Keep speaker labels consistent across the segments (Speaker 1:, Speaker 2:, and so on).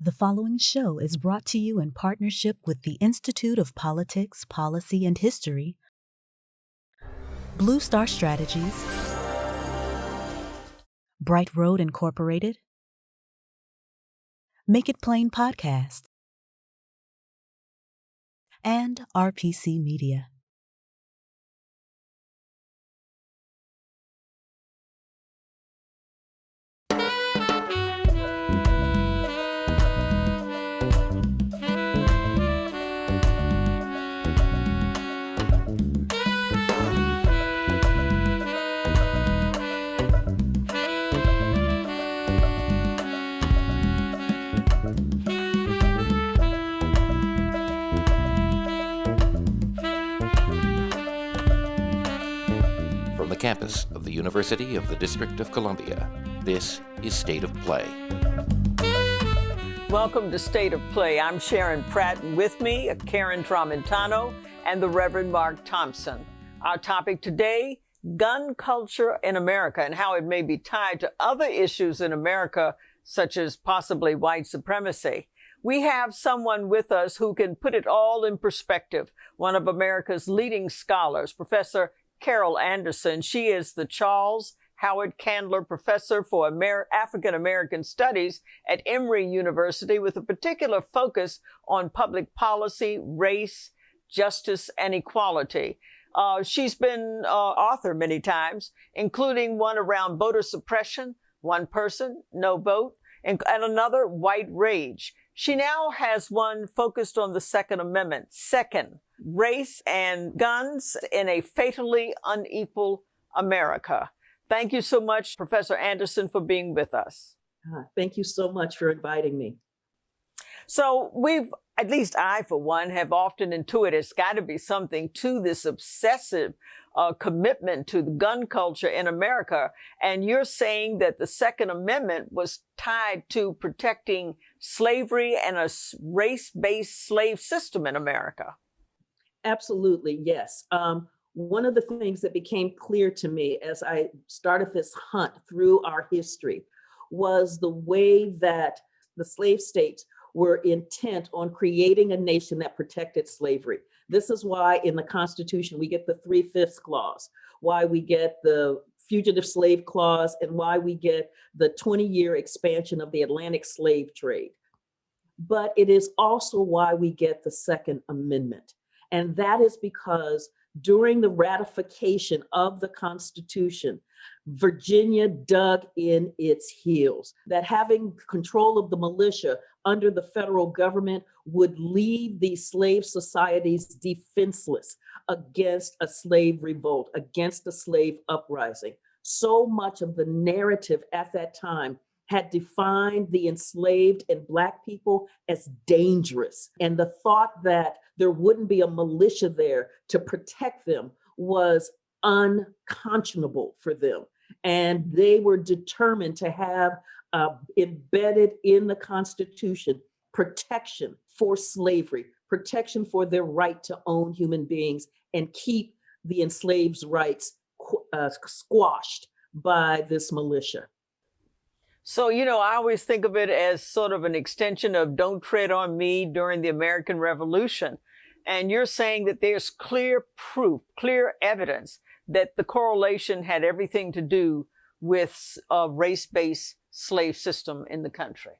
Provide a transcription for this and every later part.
Speaker 1: The following show is brought to you in partnership with the Institute of Politics, Policy, and History, Blue Star Strategies, Bright Road Incorporated, Make It Plain Podcast, and RPC Media.
Speaker 2: From the campus of the University of the District of Columbia, this is State of Play.
Speaker 3: Welcome to State of Play. I'm Sharon Pratt, and with me, Karen Tramontano and the Reverend Mark Thompson. Our topic today, gun culture in America and how it may be tied to other issues in America, such as possibly white supremacy. We have someone with us who can put it all in perspective, one of America's leading scholars, Professor Carol Anderson. She is the Charles Howard Candler Professor for African American Studies at Emory University, with a particular focus on public policy, race, justice, and equality. She's been author many times, including one around voter suppression, One Person, No Vote, and another, White Rage. She now has one focused on the Second Amendment, Second, Race and Guns in a Fatally Unequal America. Thank you so much, Professor Anderson, for being with us.
Speaker 4: Thank you so much for inviting me.
Speaker 3: So at least I, for one, have often intuited it's got to be something to this obsessive commitment to the gun culture in America. And you're saying that the Second Amendment was tied to protecting slavery and a race-based slave system in America.
Speaker 4: Absolutely, yes. One of the things that became clear to me as I started this hunt through our history was the way that the slave states were intent on creating a nation that protected slavery. This is why in the Constitution we get the 3/5 clause, why we get the fugitive slave clause, and why we get the 20-year expansion of the Atlantic slave trade. But it is also why we get the Second Amendment. And that is because during the ratification of the Constitution, Virginia dug in its heels, that having control of the militia under the federal government would leave these slave societies defenseless against a slave revolt, against a slave uprising. So much of the narrative at that time had defined the enslaved and Black people as dangerous. And the thought that there wouldn't be a militia there to protect them was unconscionable for them. And they were determined to have embedded in the Constitution protection for slavery, protection for their right to own human beings, and keep the enslaved's rights squashed by this militia.
Speaker 3: So, I always think of it as sort of an extension of Don't Tread on Me during the American Revolution. And you're saying that there's clear proof, clear evidence that the correlation had everything to do with a race-based slave system in the country.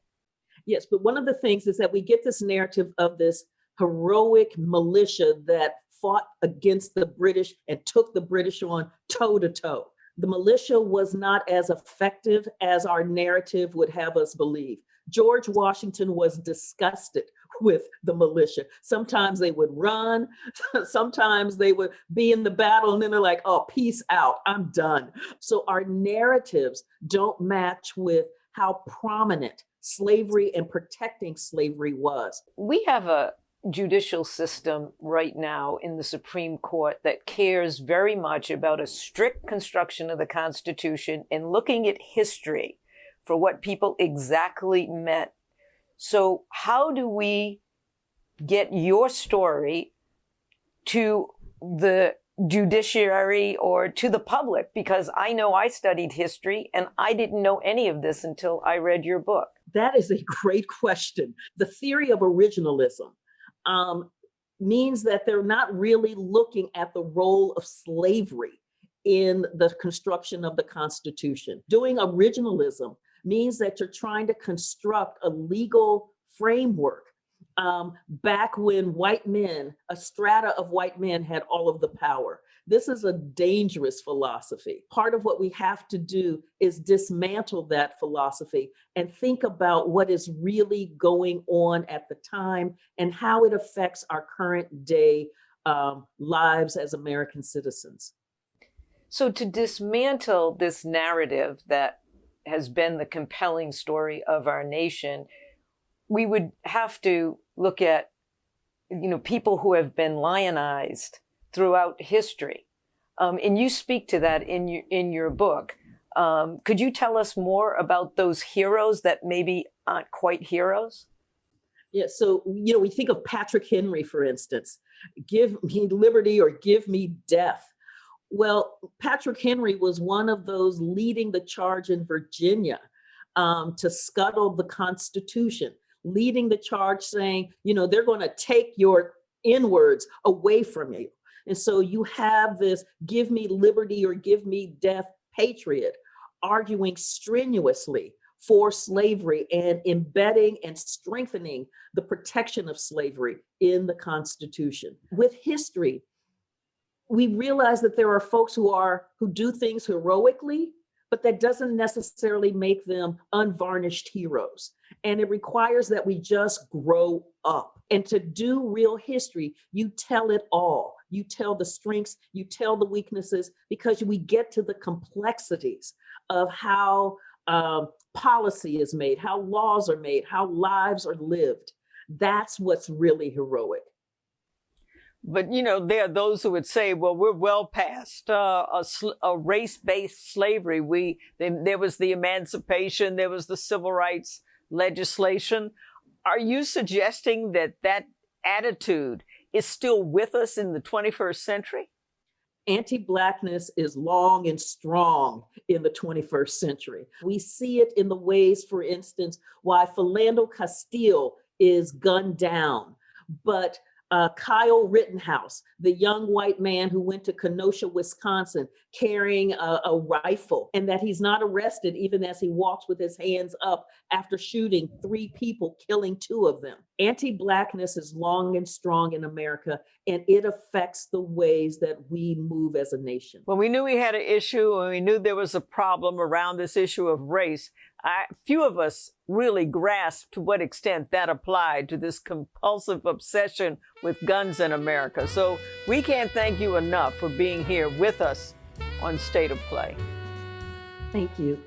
Speaker 4: Yes, but one of the things is that we get this narrative of this heroic militia that fought against the British and took the British on toe to toe. The militia was not as effective as our narrative would have us believe. George Washington was disgusted with the militia. Sometimes they would run, sometimes they would be in the battle, and then they're like, oh, peace out, I'm done. So our narratives don't match with how prominent slavery and protecting slavery was.
Speaker 5: We have a judicial system right now in the Supreme Court that cares very much about a strict construction of the Constitution and looking at history for what people exactly meant. So how do we get your story to the judiciary or to the public? Because I know I studied history and I didn't know any of this until I read your book.
Speaker 4: That is a great question. The theory of originalism means that they're not really looking at the role of slavery in the construction of the Constitution. Doing originalism means that you're trying to construct a legal framework back when white men, a strata of white men had all of the power. This is a dangerous philosophy. Part of what we have to do is dismantle that philosophy and think about what is really going on at the time and how it affects our current day lives as American citizens.
Speaker 5: So to dismantle this narrative that has been the compelling story of our nation, we would have to look at, people who have been lionized throughout history. And you speak to that in your book. Could you tell us more about those heroes that maybe aren't quite heroes?
Speaker 4: Yeah, so, we think of Patrick Henry, for instance, give me liberty or give me death. Well, Patrick Henry was one of those leading the charge in Virginia to scuttle the Constitution, leading the charge saying, they're going to take your inwards away from you. And so you have this give me liberty or give me death patriot arguing strenuously for slavery and embedding and strengthening the protection of slavery in the Constitution. With history, we realize that there are folks who do things heroically, but that doesn't necessarily make them unvarnished heroes. And it requires that we just grow up. And to do real history, you tell it all. You tell the strengths, you tell the weaknesses, because we get to the complexities of how policy is made, how laws are made, how lives are lived. That's what's really heroic.
Speaker 3: But, there are those who would say, well, we're well past a race-based slavery. There was the emancipation, there was the civil rights legislation. Are you suggesting that attitude is still with us in the 21st century?
Speaker 4: Anti-Blackness is long and strong in the 21st century. We see it in the ways, for instance, why Philando Castile is gunned down, but Kyle Rittenhouse, the young white man who went to Kenosha, Wisconsin, carrying a rifle, and that he's not arrested even as he walks with his hands up after shooting 3 people, killing 2 of them. Anti-Blackness is long and strong in America, and it affects the ways that we move as a nation.
Speaker 3: When we knew we had an issue and we knew there was a problem around this issue of race, few of us really grasped to what extent that applied to this compulsive obsession with guns in America. So we can't thank you enough for being here with us on State of Play.
Speaker 4: Thank you.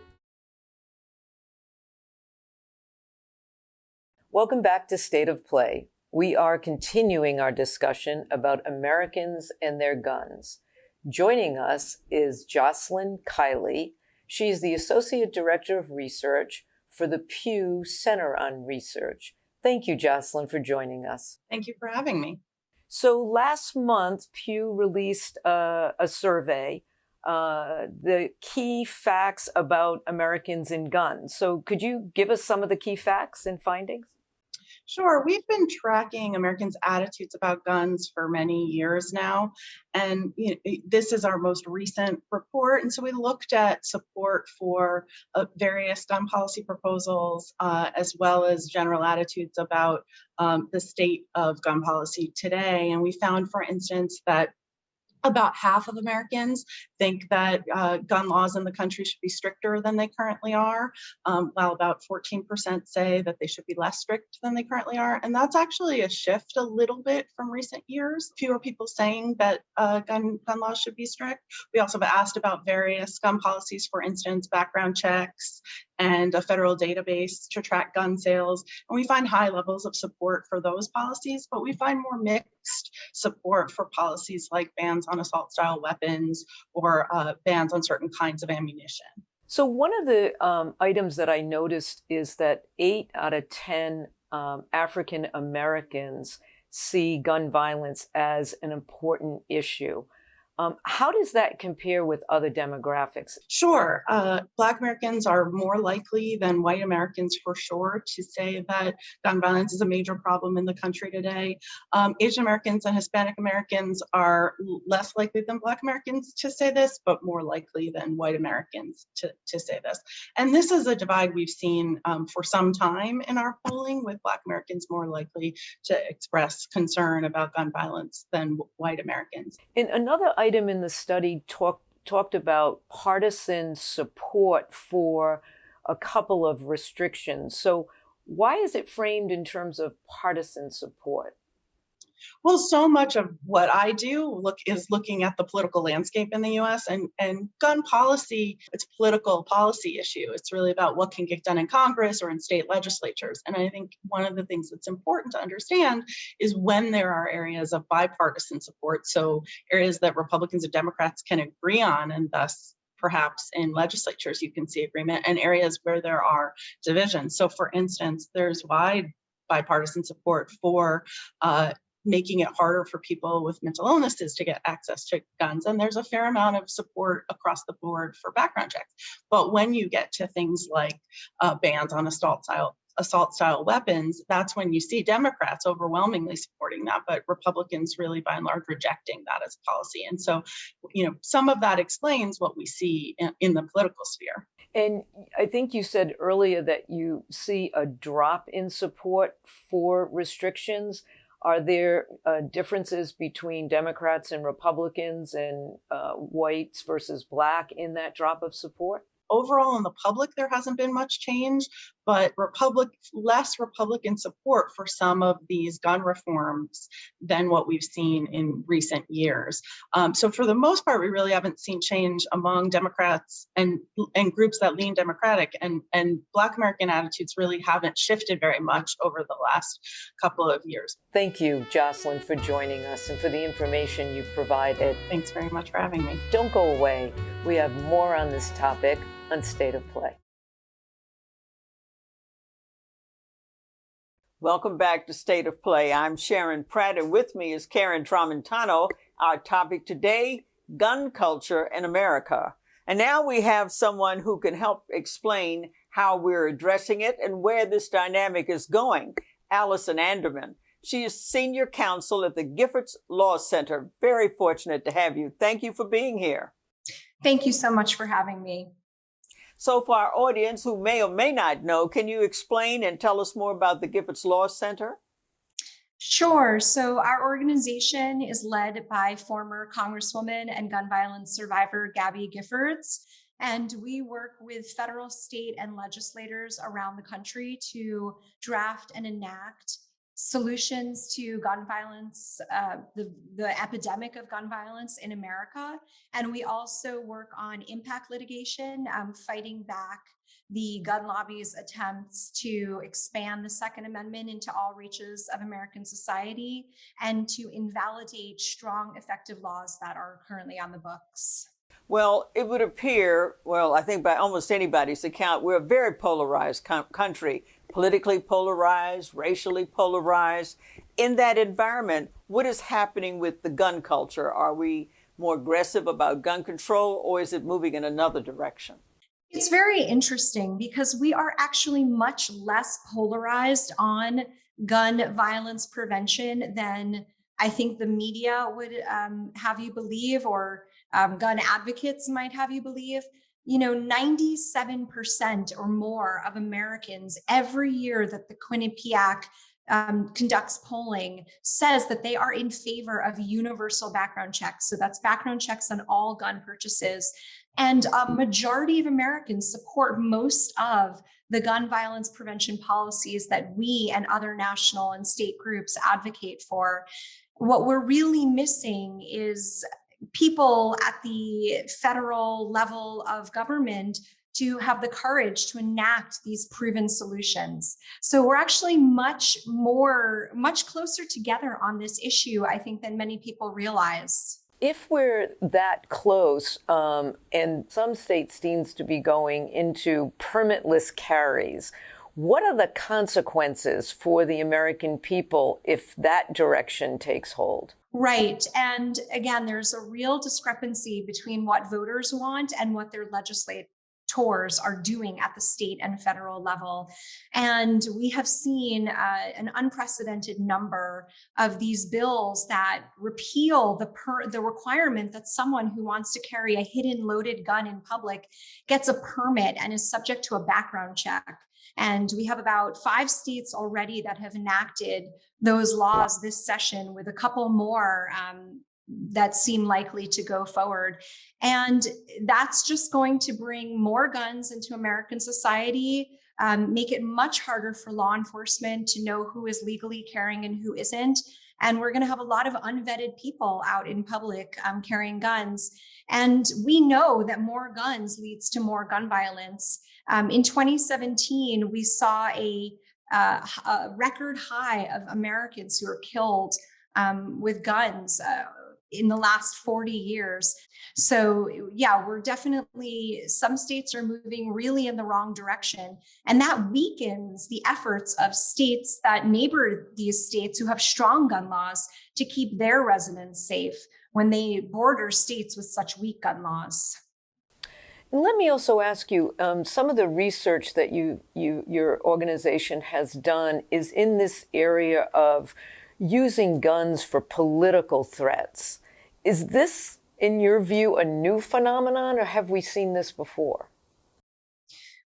Speaker 5: Welcome back to State of Play. We are continuing our discussion about Americans and their guns. Joining us is Jocelyn Kiley. She's the Associate Director of Research for the Pew Center on Research. Thank you, Jocelyn, for joining us.
Speaker 6: Thank you for having me.
Speaker 5: So last month, Pew released a survey, the key facts about Americans and guns. So could you give us some of the key facts and findings?
Speaker 6: Sure. We've been tracking Americans' attitudes about guns for many years now, and this is our most recent report. And so we looked at support for various gun policy proposals, as well as general attitudes about the state of gun policy today. And we found, for instance, that about half of Americans think that gun laws in the country should be stricter than they currently are, while about 14% say that they should be less strict than they currently are. And that's actually a shift a little bit from recent years. Fewer people saying that gun laws should be strict. We also have asked about various gun policies, for instance, background checks and a federal database to track gun sales. And we find high levels of support for those policies, but we find more mixed support for policies like bans on assault-style weapons or bans on certain kinds of ammunition.
Speaker 5: So one of the items that I noticed is that 8 out of 10 African Americans see gun violence as an important issue. How does that compare with other demographics?
Speaker 6: Sure. Black Americans are more likely than white Americans for sure to say that gun violence is a major problem in the country today. Asian Americans and Hispanic Americans are less likely than Black Americans to say this, but more likely than white Americans to say this. And this is a divide we've seen for some time in our polling, with Black Americans more likely to express concern about gun violence than white Americans.
Speaker 5: And another item in the study talked about partisan support for a couple of restrictions. So why is it framed in terms of partisan support?
Speaker 6: Well, so much of what I do is looking at the political landscape in the US, and gun policy, it's a political policy issue. It's really about what can get done in Congress or in state legislatures. And I think one of the things that's important to understand is when there are areas of bipartisan support, so areas that Republicans and Democrats can agree on, and thus perhaps in legislatures you can see agreement, and areas where there are divisions. So for instance, there's wide bipartisan support for making it harder for people with mental illnesses to get access to guns. And there's a fair amount of support across the board for background checks. But when you get to things like bans on assault style weapons, that's when you see Democrats overwhelmingly supporting that, but Republicans really by and large rejecting that as a policy. And so, some of that explains what we see in the political sphere.
Speaker 5: And I think you said earlier that you see a drop in support for restrictions. Are there differences between Democrats and Republicans and whites versus Black in that drop of support?
Speaker 6: Overall, in the public, there hasn't been much change, but less Republican support for some of these gun reforms than what we've seen in recent years. So for the most part, we really haven't seen change among Democrats and groups that lean Democratic, and Black American attitudes really haven't shifted very much over the last couple of years.
Speaker 5: Thank you, Jocelyn, for joining us and for the information you provided.
Speaker 6: Thanks very much for having me.
Speaker 5: Don't go away. We have more on this topic on State of Play.
Speaker 3: Welcome back to State of Play. I'm Sharon Pratt, and with me is Karen Tramontano. Our topic today, gun culture in America. And now we have someone who can help explain how we're addressing it and where this dynamic is going, Allison Anderman. She is senior counsel at the Giffords Law Center. Very fortunate to have you. Thank you for being here.
Speaker 7: Thank you so much for having me.
Speaker 3: So for our audience who may or may not know, can you explain and tell us more about the Giffords Law Center?
Speaker 7: Sure. So our organization is led by former Congresswoman and gun violence survivor Gabby Giffords, and we work with federal, state, and legislators around the country to draft and enact solutions to gun violence, the epidemic of gun violence in America. And we also work on impact litigation, fighting back the gun lobby's attempts to expand the Second Amendment into all reaches of American society and to invalidate strong, effective laws that are currently on the books.
Speaker 3: Well, it would appear, I think by almost anybody's account, we're a very polarized country, politically polarized, racially polarized. In that environment, what is happening with the gun culture? Are we more aggressive about gun control, or is it moving in another direction?
Speaker 7: It's very interesting because we are actually much less polarized on gun violence prevention than I think the media would have you believe, or gun advocates might have you believe. 97% or more of Americans every year that the Quinnipiac conducts polling says that they are in favor of universal background checks. So that's background checks on all gun purchases. And a majority of Americans support most of the gun violence prevention policies that we and other national and state groups advocate for. What we're really missing is people at the federal level of government to have the courage to enact these proven solutions. So we're actually much closer together on this issue, I think, than many people realize.
Speaker 5: If we're that close, and some states seems to be going into permitless carries, What are the consequences for the American people if that direction takes hold?
Speaker 7: Right. And again, there's a real discrepancy between what voters want and what their legislators are doing at the state and federal level. And we have seen an unprecedented number of these bills that repeal the requirement that someone who wants to carry a hidden loaded gun in public gets a permit and is subject to a background check. And we have about 5 states already that have enacted those laws this session, with a couple more that seem likely to go forward. And that's just going to bring more guns into American society, make it much harder for law enforcement to know who is legally carrying and who isn't. And we're going to have a lot of unvetted people out in public carrying guns. And we know that more guns leads to more gun violence. In 2017, we saw a record high of Americans who were killed with guns in the last 40 years. So yeah, some states are moving really in the wrong direction. And that weakens the efforts of states that neighbor these states who have strong gun laws to keep their residents safe when they border states with such weak gun laws.
Speaker 5: And let me also ask you, some of the research that your organization has done is in this area of using guns for political threats. Is this, in your view, a new phenomenon, or have we seen this before?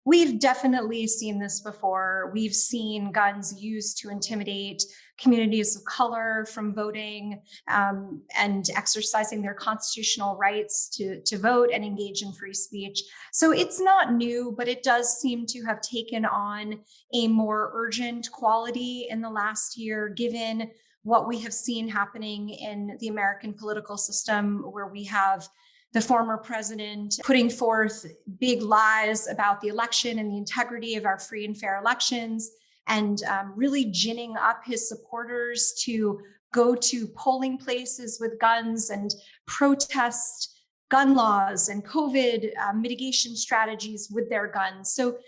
Speaker 7: We've definitely seen this before. We've seen guns used to intimidate communities of color from voting and exercising their constitutional rights to vote and engage in free speech. So it's not new, but it does seem to have taken on a more urgent quality in the last year, given what we have seen happening in the American political system, where we have the former president putting forth big lies about the election and the integrity of our free and fair elections, and really ginning up his supporters to go to polling places with guns and protest gun laws and COVID mitigation strategies with their guns. So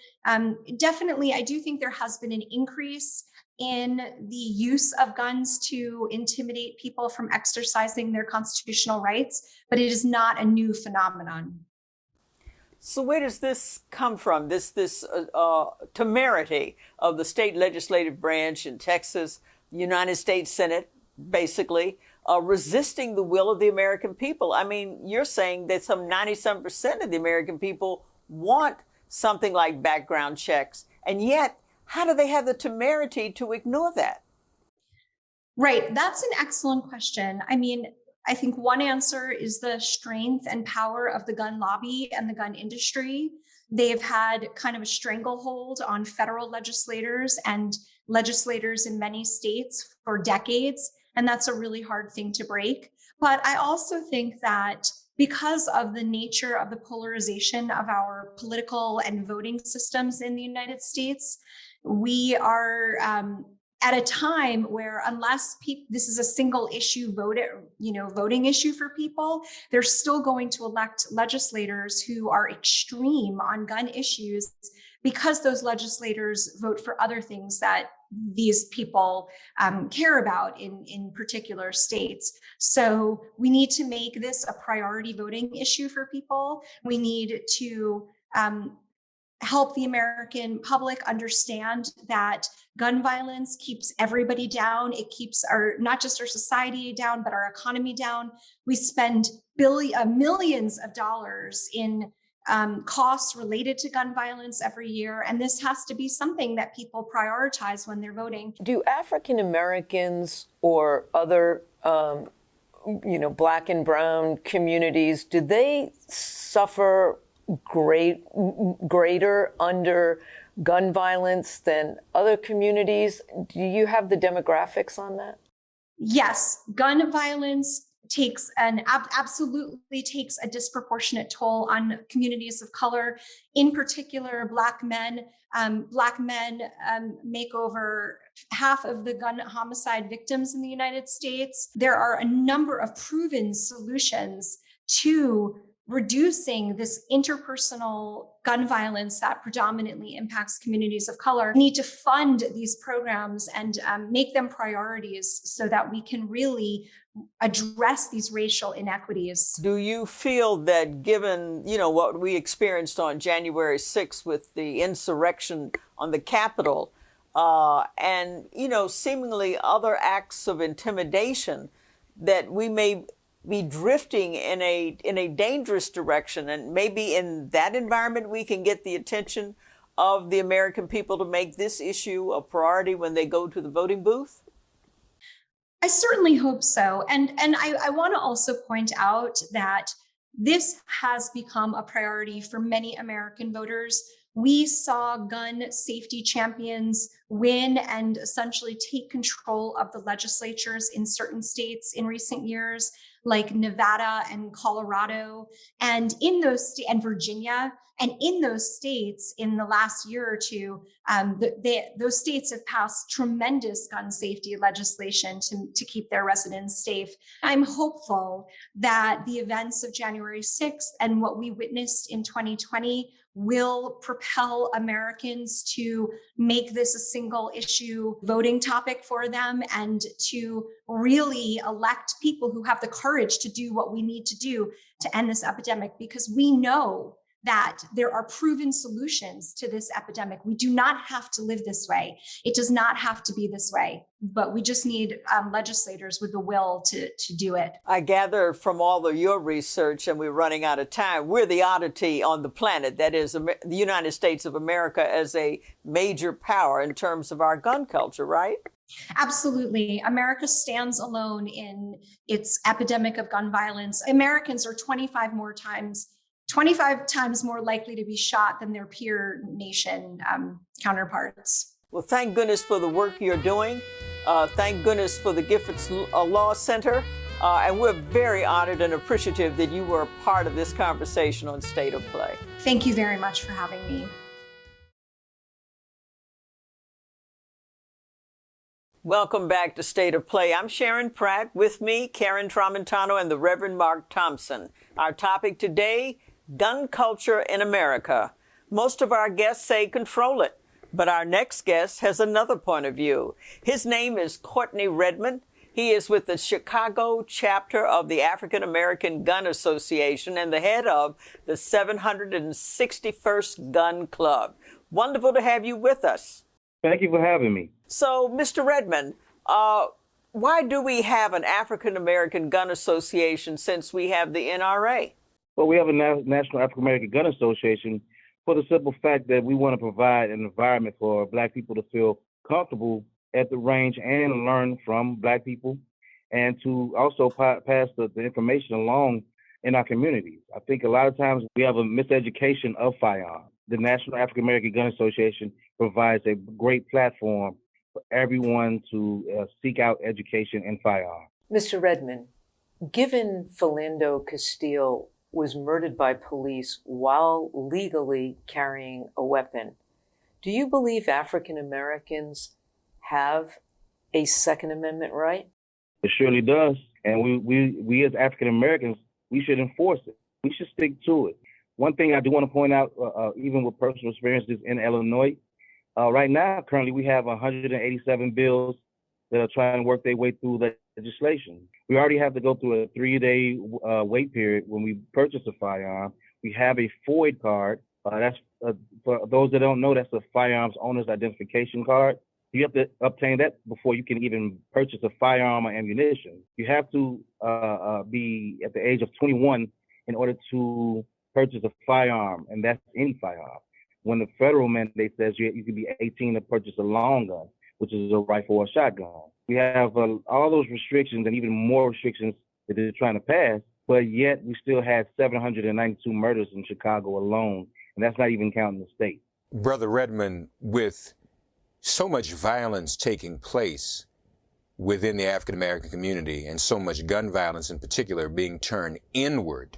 Speaker 7: definitely, I do think there has been an increase in the use of guns to intimidate people from exercising their constitutional rights, but it is not a new phenomenon.
Speaker 3: So where does this come from? This temerity of the state legislative branch in Texas, United States Senate, basically, resisting the will of the American people. I mean, you're saying that some 97% of the American people want something like background checks, and yet, how do they have the temerity to ignore that?
Speaker 7: Right. That's an excellent question. I mean, I think one answer is the strength and power of the gun lobby and the gun industry. They've had kind of a stranglehold on federal legislators and legislators in many states for decades, and that's a really hard thing to break. But I also think that because of the nature of the polarization of our political and voting systems in the United States, we are at a time where, unless this is a single issue voting issue for people, they're still going to elect legislators who are extreme on gun issues, because those legislators vote for other things that these people care about in particular states. So we need to make this a priority voting issue for people. We need to help the American public understand that gun violence keeps everybody down. It keeps not just our society down, but our economy down. We spend millions of dollars in costs related to gun violence every year. And this has to be something that people prioritize when they're voting.
Speaker 5: Do African Americans or other Black and brown communities, do they suffer greater under gun violence than other communities? Do you have the demographics on that?
Speaker 7: Yes, gun violence absolutely takes a disproportionate toll on communities of color, in particular Black men. Black men make over half of the gun homicide victims in the United States. There are a number of proven solutions to reducing this interpersonal gun violence that predominantly impacts communities of color. We need to fund these programs and make them priorities so that we can really address these racial inequities.
Speaker 3: Do you feel that given, what we experienced on January 6th with the insurrection on the Capitol, and, seemingly other acts of intimidation, that we may be drifting in a dangerous direction, and maybe in that environment we can get the attention of the American people to make this issue a priority when they go to the voting booth?
Speaker 7: I certainly hope so. And I want to also point out that this has become a priority for many American voters. We saw gun safety champions win and essentially take control of the legislatures in certain states in recent years, like Nevada and Colorado, and and Virginia. And in those states, in the last year or two, those states have passed tremendous gun safety legislation to keep their residents safe. I'm hopeful that the events of January 6th and what we witnessed in 2020 will propel Americans to make this a single issue voting topic for them and to really elect people who have the courage to do what we need to do to end this epidemic, because we know that there are proven solutions to this epidemic. We do not have to live this way. It does not have to be this way, but we just need legislators with the will to do it.
Speaker 3: I gather from all of your research, and we're running out of time, we're the oddity on the planet, that is the United States of America as a major power in terms of our gun culture, right?
Speaker 7: Absolutely. America stands alone in its epidemic of gun violence. Americans are 25 times more likely to be shot than their peer nation counterparts.
Speaker 3: Well, thank goodness for the work you're doing. Thank goodness for the Giffords Law Center. And we're very honored and appreciative that you were a part of this conversation on State of Play.
Speaker 7: Thank you very much for having me.
Speaker 3: Welcome back to State of Play. I'm Sharon Pratt. With me, Karen Tramontano and the Reverend Mark Thompson. Our topic today, gun culture in America. Most of our guests say control it, but our next guest has another point of view. His name is Courtney Redmond. He is with the Chicago chapter of the African American Gun Association and the head of the 761st Gun Club. Wonderful to have you with us.
Speaker 8: Thank you for having me.
Speaker 3: So, Mr. Redmond, why do we have an African American Gun Association since we have the NRA?
Speaker 8: Well, we have a National African American Gun Association for the simple fact that we want to provide an environment for Black people to feel comfortable at the range and learn from Black people, and to also pass the information along in our communities. I think a lot of times we have a miseducation of firearms. The National African American Gun Association provides a great platform for everyone to seek out education in firearms.
Speaker 5: Mr. Redmond, given Philando Castile was murdered by police while legally carrying a weapon, do you believe African Americans have a Second Amendment right?
Speaker 8: It surely does. And we as African Americans, we should enforce it. We should stick to it. One thing I do want to point out, even with personal experiences in Illinois, right now, currently, we have 187 bills that are trying to work their way through legislation. We already have to go through a 3-day wait period when we purchase a firearm. We have a FOID card. That's for those that don't know, that's a firearms owner's identification card. You have to obtain that before you can even purchase a firearm or ammunition. You have to be at the age of 21 in order to purchase a firearm, and that's any firearm. When the federal mandate says you can be 18 to purchase a long gun, which is a rifle or a shotgun. We have all those restrictions and even more restrictions that they're trying to pass, but yet we still had 792 murders in Chicago alone, and that's not even counting the state.
Speaker 9: Brother Redmond, with so much violence taking place within the African American community and so much gun violence in particular being turned inward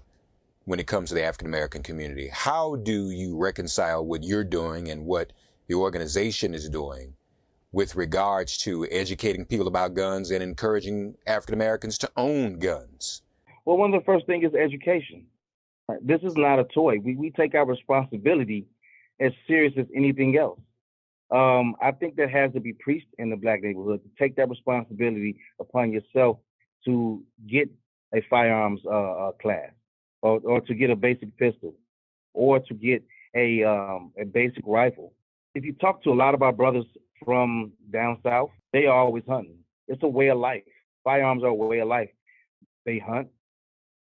Speaker 9: when it comes to the African American community, how do you reconcile what you're doing and what the organization is doing with regards to educating people about guns and encouraging African Americans to own guns?
Speaker 8: Well, one of the first things is education. This is not a toy. We take our responsibility as serious as anything else. I think that has to be preached in the Black neighborhood, to take that responsibility upon yourself to get a firearms class, or to get a basic pistol, or to get a basic rifle. If you talk to a lot of our brothers from down south, they are always hunting. It's a way of life. Firearms are a way of life. They hunt,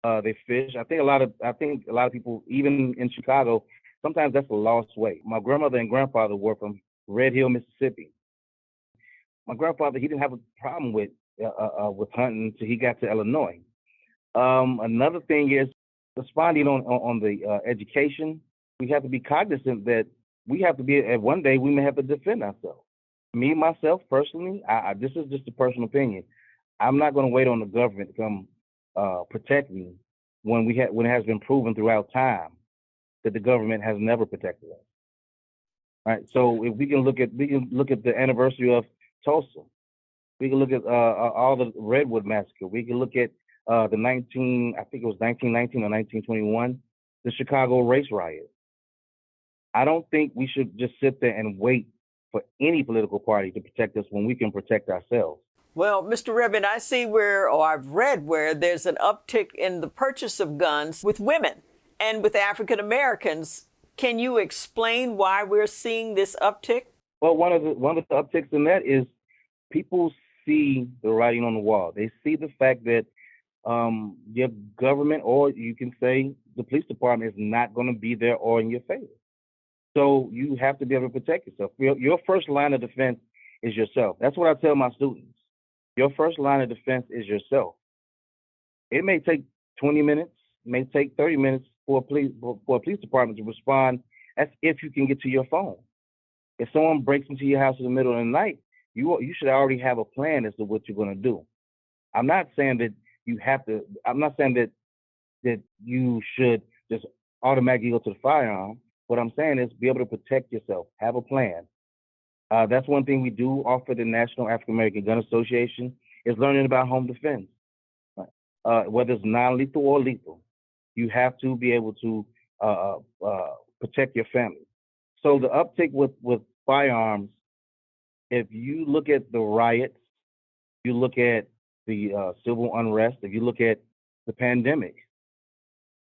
Speaker 8: they fish. I think a lot of people, even in Chicago, sometimes that's a lost way. My grandmother and grandfather were from Red Hill, Mississippi. My grandfather, he didn't have a problem with hunting until he got to Illinois. Another thing is responding on the education. We have to be cognizant that we have to be, at one day, we may have to defend ourselves. Me, myself, personally, this is just a personal opinion. I'm not going to wait on the government to come protect me when it has been proven throughout time that the government has never protected us. All right. So if we can look at the anniversary of Tulsa, we can look at all the Redwood Massacre. We can look at I think it was 1919 or 1921, the Chicago race riot. I don't think we should just sit there and wait for any political party to protect us when we can protect ourselves.
Speaker 3: Well, Mr. Redmond, I see I've read where there's an uptick in the purchase of guns with women and with African Americans. Can you explain why we're seeing this uptick?
Speaker 8: Well, one of the upticks in that is people see the writing on the wall. They see the fact that your government, or you can say the police department, is not going to be there or in your favor. So you have to be able to protect yourself. Your first line of defense is yourself. That's what I tell my students. Your first line of defense is yourself. It may take 20 minutes, it may take 30 minutes for a police department to respond as if you can get to your phone. If someone breaks into your house in the middle of the night, you should already have a plan as to what you're going to do. I'm not saying that you have to. I'm not saying that you should just automatically go to the firearm. What I'm saying is be able to protect yourself. Have a plan. That's one thing we do offer the National African American Gun Association, is learning about home defense. Whether it's non-lethal or lethal, you have to be able to protect your family. So the uptick with firearms, if you look at the riots, you look at the civil unrest, if you look at the pandemic,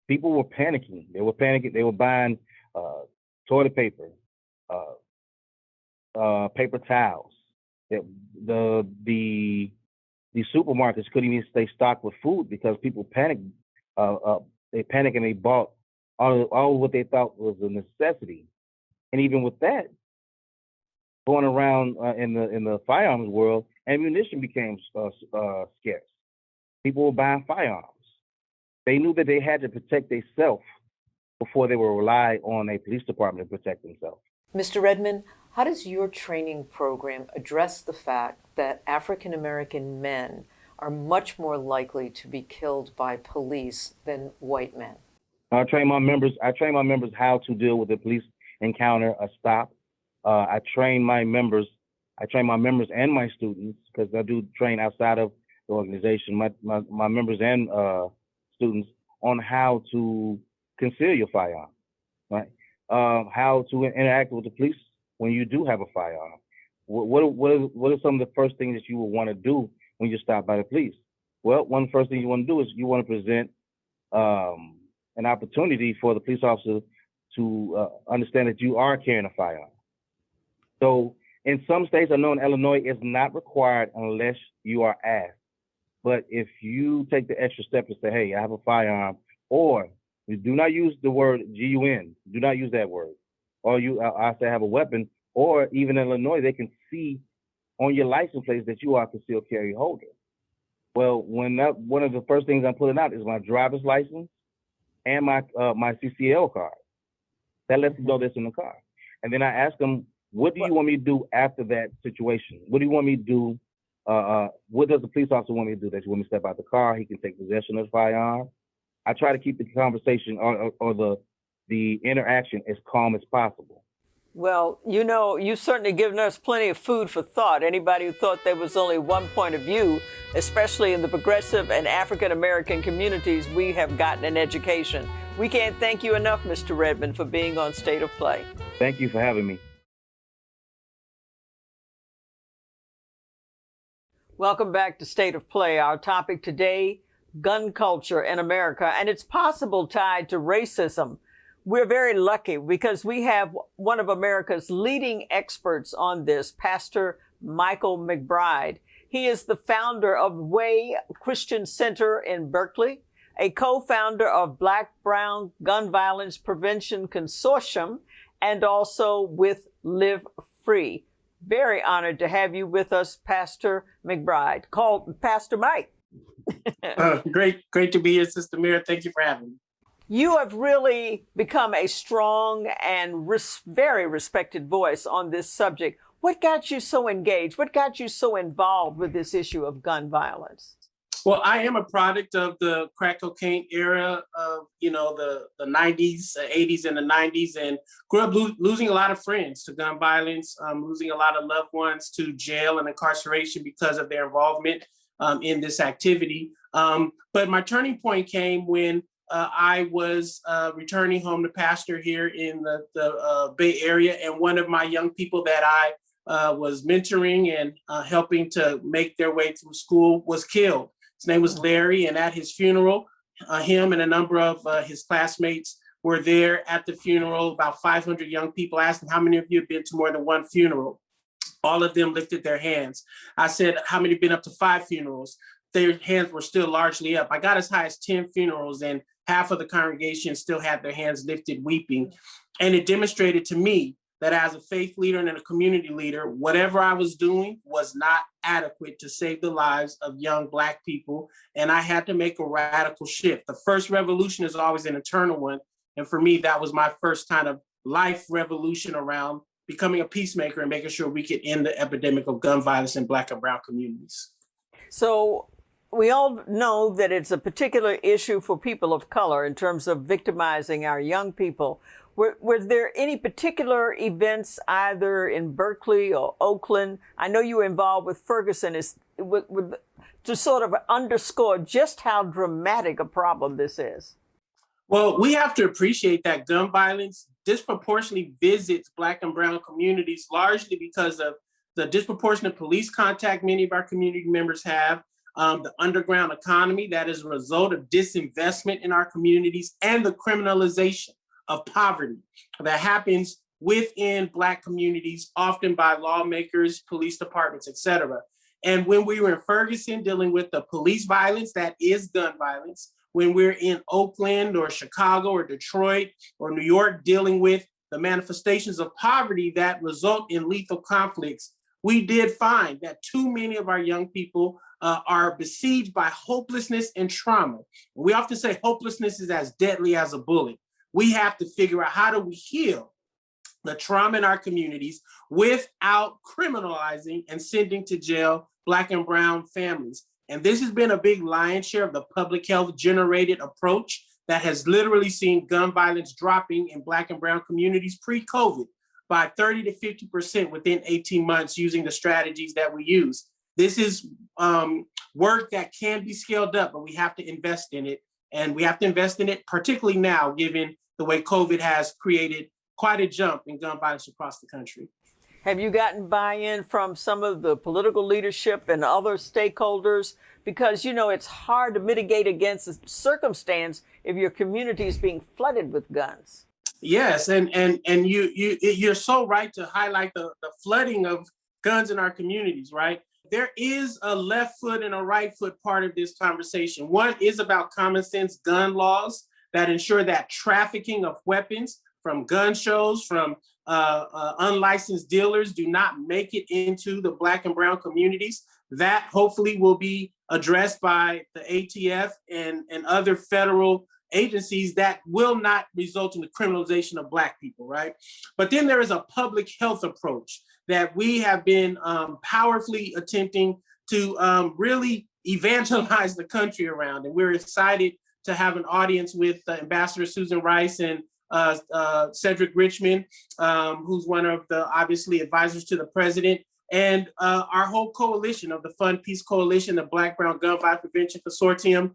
Speaker 8: people were panicking. They were panicking. They were buying toilet paper, paper towels. The supermarkets couldn't even stay stocked with food because people panicked. They panicked and they bought all what they thought was a necessity. And even with that, going around in the firearms world, ammunition became scarce. People were buying firearms. They knew that they had to protect themselves before they would rely on a police department to protect themselves.
Speaker 5: Mr. Redmond, how does your training program address the fact that African American men are much more likely to be killed by police than white men?
Speaker 8: I train my members how to deal with a police encounter, a stop. I train my members and my students, because I do train outside of the organization, my members and students, on how to conceal your firearm, right? How to interact with the police when you do have a firearm. What are some of the first things that you would want to do when you're stopped by the police? Well, one of the first things you want to do is you want to present an opportunity for the police officer to understand that you are carrying a firearm. So in some states, I know in Illinois, it's not required unless you are asked. But if you take the extra step to say, hey, I have a firearm, or you do not use the word GUN, do not use that word. Or I say I have a weapon, or even in Illinois, they can see on your license plate that you are a concealed carry holder. Well, one of the first things I'm putting out is my driver's license and my CCL card. That lets them know that's in the car. And then I ask them, what do you want me to do after that situation? What do you want me to do? What does the police officer want me to do? Does he want me to step out the car? He can take possession of the firearm. I try to keep the conversation or the interaction as calm as possible.
Speaker 3: Well, you've certainly given us plenty of food for thought. Anybody who thought there was only one point of view, especially in the progressive and African American communities, we have gotten an education. We can't thank you enough, Mr. Redmond, for being on State of Play.
Speaker 8: Thank you for having me.
Speaker 3: Welcome back to State of Play. Our topic today, gun culture in America, and it's possible tied to racism. We're very lucky because we have one of America's leading experts on this, Pastor Michael McBride. He is the founder of Way Christian Center in Berkeley, a co-founder of Black-Brown Gun Violence Prevention Consortium, and also with Live Free. Very honored to have you with us, Pastor McBride, called Pastor Mike.
Speaker 10: Great to be here, Sister Mira. Thank you for having me.
Speaker 3: You have really become a strong and very respected voice on this subject. What got you so engaged? What got you so involved with this issue of gun violence?
Speaker 10: Well, I am a product of the crack cocaine era of, the 90s, 80s and the 90s, and grew up losing a lot of friends to gun violence, losing a lot of loved ones to jail and incarceration because of their involvement in this activity. But my turning point came when I was returning home to pastor here in the Bay Area, and one of my young people that I was mentoring and helping to make their way through school was killed. His name was Larry, and at his funeral, him and a number of his classmates were there at the funeral. About 500 young people asked him, how many of you have been to more than one funeral? All of them lifted their hands. I said, how many have been up to 5 funerals? Their hands were still largely up. I got as high as 10 funerals, and half of the congregation still had their hands lifted, weeping. And it demonstrated to me that as a faith leader and a community leader, whatever I was doing was not adequate to save the lives of young Black people. And I had to make a radical shift. The first revolution is always an internal one. And for me, that was my first kind of life revolution around becoming a peacemaker and making sure we could end the epidemic of gun violence in Black and brown communities.
Speaker 3: So we all know that it's a particular issue for people of color in terms of victimizing our young people. Were there any particular events either in Berkeley or Oakland? I know you were involved with Ferguson to sort of underscore just how dramatic a problem this is.
Speaker 10: Well, we have to appreciate that gun violence disproportionately visits Black and brown communities, largely because of the disproportionate police contact many of our community members have, the underground economy that is a result of disinvestment in our communities, and the criminalization of poverty that happens within Black communities, often by lawmakers, police departments, et cetera. And when we were in Ferguson dealing with the police violence that is gun violence, when we're in Oakland or Chicago or Detroit or New York dealing with the manifestations of poverty that result in lethal conflicts, we did find that too many of our young people are besieged by hopelessness and trauma. We often say hopelessness is as deadly as a bullet. We have to figure out how do we heal the trauma in our communities without criminalizing and sending to jail Black and brown families. And this has been a big lion's share of the public health generated approach that has literally seen gun violence dropping in Black and brown communities pre-COVID by 30 to 50% within 18 months using the strategies that we use. This is work that can be scaled up, but we have to invest in it. And we have to invest in it, particularly now, given the way COVID has created quite a jump in gun violence across the country.
Speaker 3: Have you gotten buy-in from some of the political leadership and other stakeholders? Because, it's hard to mitigate against the circumstance if your community is being flooded with guns.
Speaker 10: Yes, and you're so right to highlight the flooding of guns in our communities, right? There is a left foot and a right foot part of this conversation. One is about common sense gun laws that ensure that trafficking of weapons from gun shows, from unlicensed dealers do not make it into the Black and brown communities. That hopefully will be addressed by the ATF and other federal agencies that will not result in the criminalization of Black people, right? But then there is a public health approach that we have been powerfully attempting to really evangelize the country around. And we're excited to have an audience with Ambassador Susan Rice and Cedric Richmond, who's one of the obviously advisors to the president, and our whole coalition of the Fund Peace Coalition, the Black Brown Gun Violence Prevention Consortium,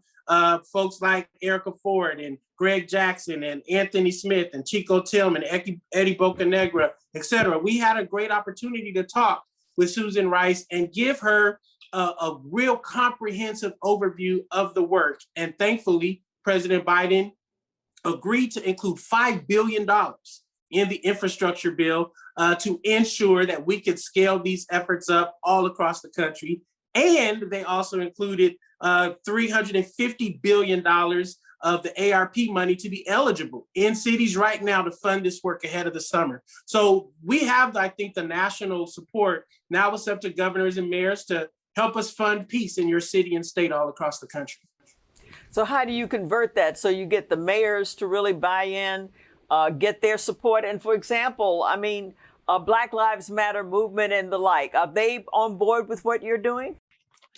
Speaker 10: folks like Erica Ford and Greg Jackson and Anthony Smith and Chico Tillman, Eddie Bocanegra, et cetera. We had a great opportunity to talk with Susan Rice and give her a real comprehensive overview of the work. And thankfully, President Biden agreed to include $5 billion in the infrastructure bill to ensure that we could scale these efforts up all across the country. And they also included $350 billion of the ARP money to be eligible in cities right now to fund this work ahead of the summer. So we have, I think, the national support. Now it's up to governors and mayors to help us fund peace in your city and state all across the country.
Speaker 3: So how do you convert that so you get the mayors to really buy in, get their support? And for example, I mean, Black Lives Matter movement and the like, are they on board with what you're doing?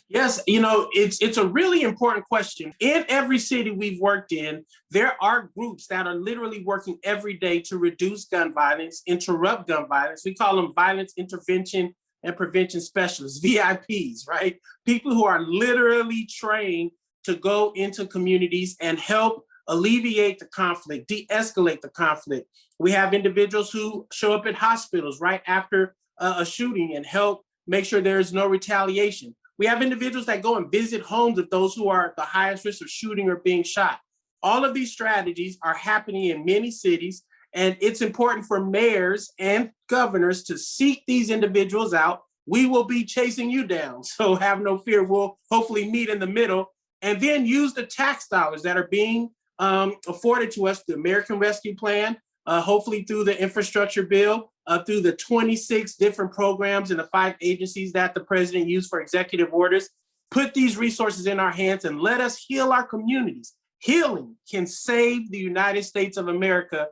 Speaker 10: Yes, you know, it's a really important question. In every city we've worked in, there are groups that are literally working every day to reduce gun violence, interrupt gun violence. We call them violence intervention and prevention specialists, VIPs, right? People who are literally trained to go into communities and help alleviate the conflict, de-escalate the conflict. We have individuals who show up at hospitals right after a shooting and help make sure there is no retaliation. We have individuals that go and visit homes of those who are at the highest risk of shooting or being shot. All of these strategies are happening in many cities, and it's important for mayors and governors to seek these individuals out. We will be chasing you down, so have no fear. We'll hopefully meet in the middle and then use the tax dollars that are being afforded to us, the American Rescue Plan, hopefully through the infrastructure bill, through the 26 different programs and the 5 agencies that the president used for executive orders. Put these resources in our hands and let us heal our communities. Healing can save the United States of America.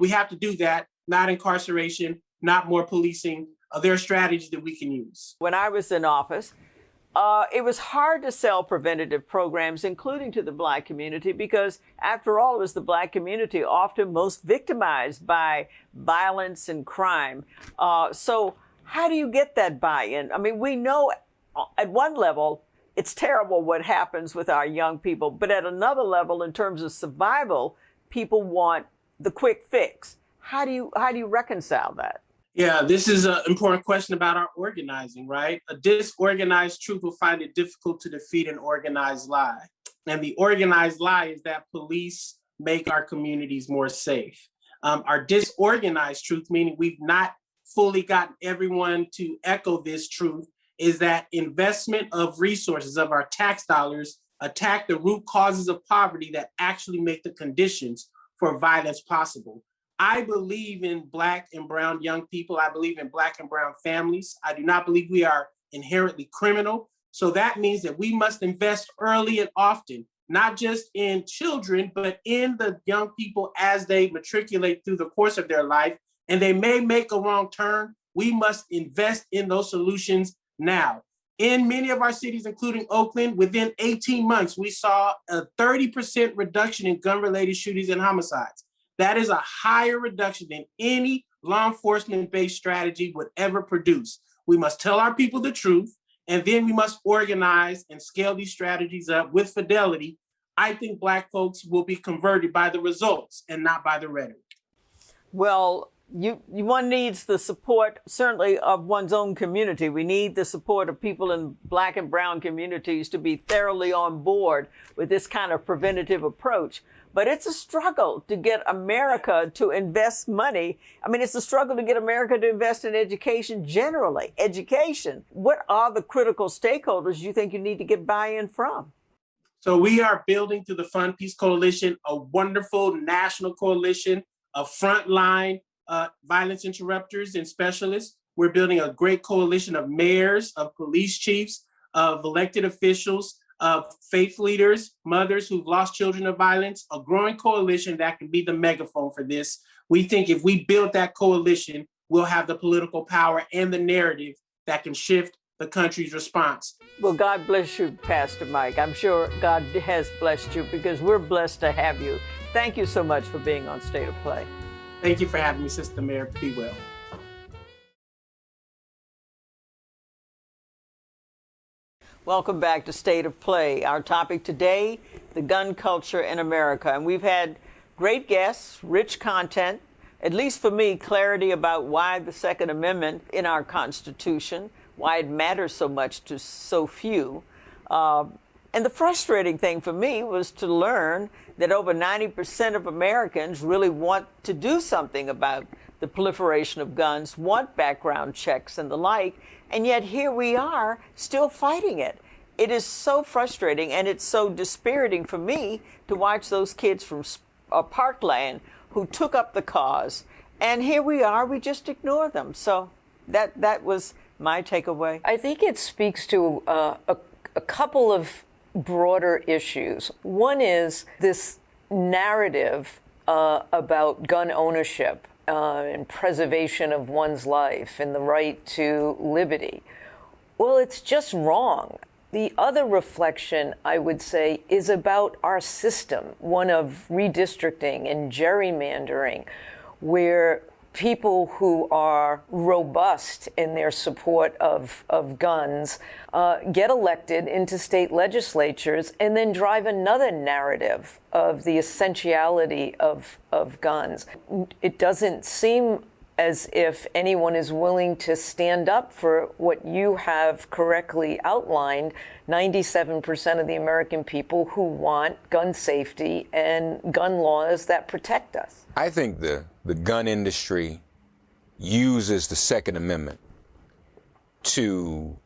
Speaker 10: We have to do that, not incarceration, not more policing. There are strategies that we can use.
Speaker 3: When I was in office, it was hard to sell preventative programs, including to the Black community, because after all, it was the Black community often most victimized by violence and crime. So how do you get that buy-in? I mean, we know at one level, it's terrible what happens with our young people, but at another level, in terms of survival, people want the quick fix. How do you reconcile that?
Speaker 10: Yeah, this is an important question about our organizing, right? A disorganized truth will find it difficult to defeat an organized lie. And the organized lie is that police make our communities more safe. Our disorganized truth, meaning we've not fully gotten everyone to echo this truth, is that investment of resources, of our tax dollars, attack the root causes of poverty that actually make the conditions for violence possible. I believe in Black and brown young people. I believe in Black and brown families. I do not believe we are inherently criminal. So that means that we must invest early and often, not just in children, but in the young people as they matriculate through the course of their life. And they may make a wrong turn. We must invest in those solutions now. In many of our cities, including Oakland, within 18 months, we saw a 30% reduction in gun-related shootings and homicides. That is a higher reduction than any law enforcement-based strategy would ever produce. We must tell our people the truth, and then we must organize and scale these strategies up with fidelity. I think Black folks will be converted by the results and not by the rhetoric.
Speaker 3: Well, one needs the support, certainly, of one's own community. We need the support of people in Black and brown communities to be thoroughly on board with this kind of preventative approach. But it's a struggle to get America to invest money. I mean, it's a struggle to get America to invest in education generally. Education. What are the critical stakeholders you think you need to get buy-in from?
Speaker 10: So we are building through the Fund Peace Coalition a wonderful national coalition of frontline violence interrupters and specialists. We're building a great coalition of mayors, of police chiefs, of elected officials, of faith leaders, mothers who've lost children to violence, a growing coalition that can be the megaphone for this. We think if we build that coalition, we'll have the political power and the narrative that can shift the country's response.
Speaker 3: Well, God bless you, Pastor Mike. I'm sure God has blessed you because we're blessed to have you. Thank you so much for being on State of Play.
Speaker 10: Thank you for having me, Sister Mayor. Be well.
Speaker 3: Welcome back to State of Play. Our topic today, the gun culture in America. And we've had great guests, rich content, at least for me, clarity about why the Second Amendment in our Constitution, why it matters so much to so few. And the frustrating thing for me was to learn that over 90% of Americans really want to do something about the proliferation of guns, want background checks and the like, and yet here we are still fighting it. It is so frustrating, and it's so dispiriting for me to watch those kids from Parkland who took up the cause, and here we are, we just ignore them. So that was my takeaway.
Speaker 5: I think it speaks to a couple of broader issues. One is this narrative about gun ownership and preservation of one's life and the right to liberty. Well, it's just wrong. The other reflection, I would say, is about our system, one of redistricting and gerrymandering, where people who are robust in their support of guns get elected into state legislatures and then drive another narrative of the essentiality of guns. It doesn't seem as if anyone is willing to stand up for what you have correctly outlined, 97% of the American people who want gun safety and gun laws that protect us.
Speaker 9: I think the gun industry uses the Second Amendment to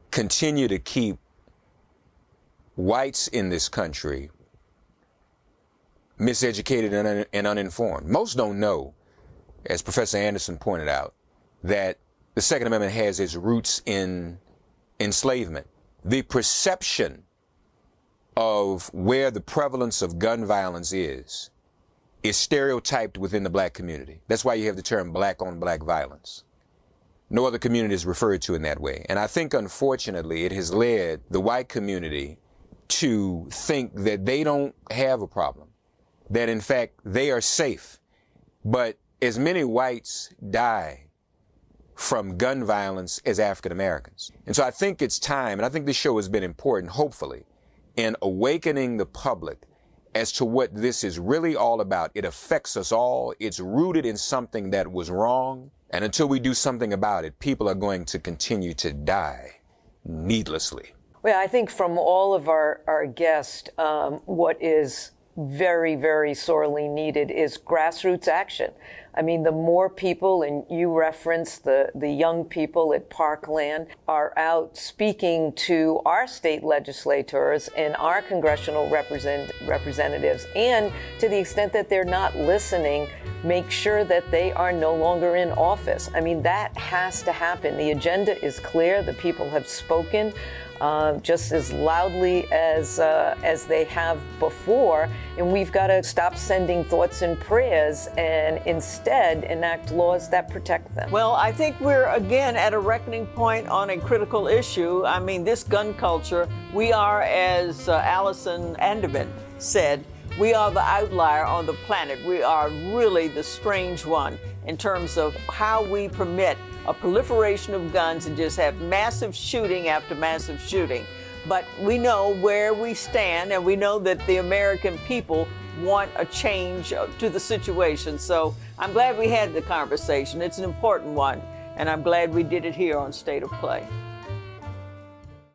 Speaker 9: continue to keep whites in this country miseducated and uninformed. Most don't know, as Professor Anderson pointed out, that the Second Amendment has its roots in enslavement. The perception of where the prevalence of gun violence is stereotyped within the black community. That's why you have the term black on black violence. No other community is referred to in that way. And I think, unfortunately, it has led the white community to think that they don't have a problem, that in fact they are safe. But as many whites die from gun violence as African Americans. And so I think it's time, and I think this show has been important, hopefully, in awakening the public as to what this is really all about. It affects us all. It's rooted in something that was wrong. And until we do something about it, people are going to continue to die needlessly.
Speaker 5: Well, I think from all of our guests, what is very, very sorely needed is grassroots action. I mean, the more people, and you referenced the young people at Parkland, are out speaking to our state legislators and our congressional representatives, and to the extent that they're not listening, make sure that they are no longer in office. I mean, that has to happen. The agenda is clear. The people have spoken just as loudly as they have before, and we've got to stop sending thoughts and prayers and instead enact laws that protect them.
Speaker 3: Well, I think we're again at a reckoning point on a critical issue. I mean, this gun culture, we are, as Allison Anderman said, we are the outlier on the planet. We are really the strange one in terms of how we permit a proliferation of guns and just have massive shooting after massive shooting. But we know where we stand, and we know that the American people want a change to the situation. So I'm glad we had the conversation. It's an important one, and I'm glad we did it here on State of Play.